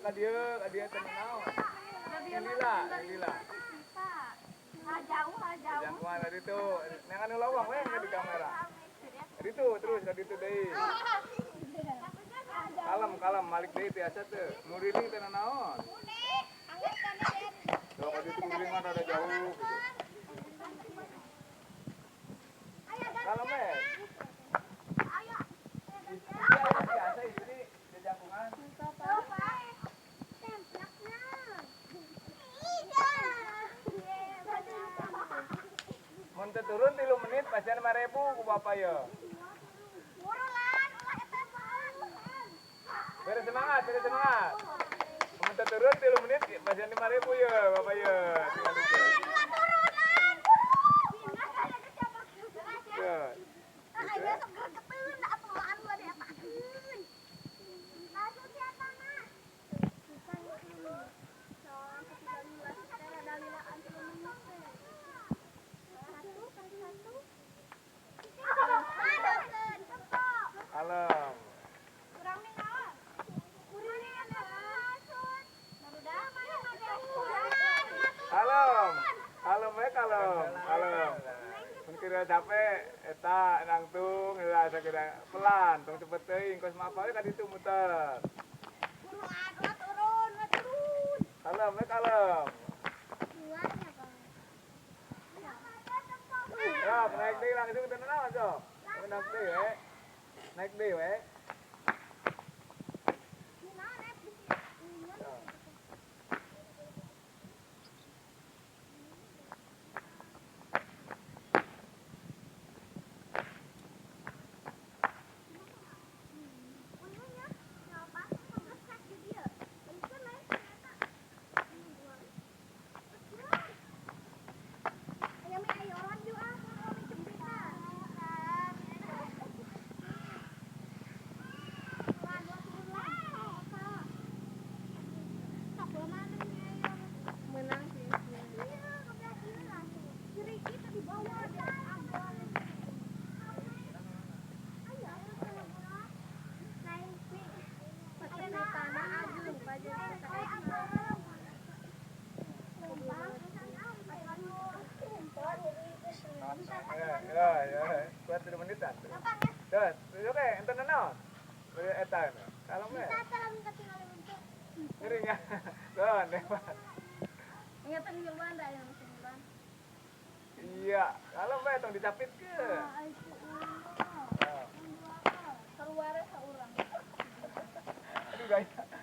ka dia teh naon. Lila. Jauh. Jangan kemana itu. Yang anu lawang we di kamera. Itu terus ka ditu deui. Kalem malik deui biasa teh. Nu riring teh naon? Tuh ka ditu riring mah ada jauh. Kalem we. Biasa itu di jangkungan. Mun teu turun 3 menit pasian 5.000 ku Bapak ya. Beri semangat. Mun teu turun 3 menit pasian 5.000 ya Bapak ya. Tinggal itu. Ya. Kalem. Kalem. Mun kira capek eta nangtung asa kira pelan, tong cepet teuing kos mapa we ka ditu muter. Kalem. Ya, naik deui langsung teu naon, Sok. Naik deui we. Ya. Kuat 3 menitan. Terus, oke, enten naon? Beli eta. Kalem we. Ngering ya. Tuh, dewa. Ingatan nyoban da yang nyoban. Iya, kalem we tong dicapitkeun. Keluar saurang. Aduh, guys.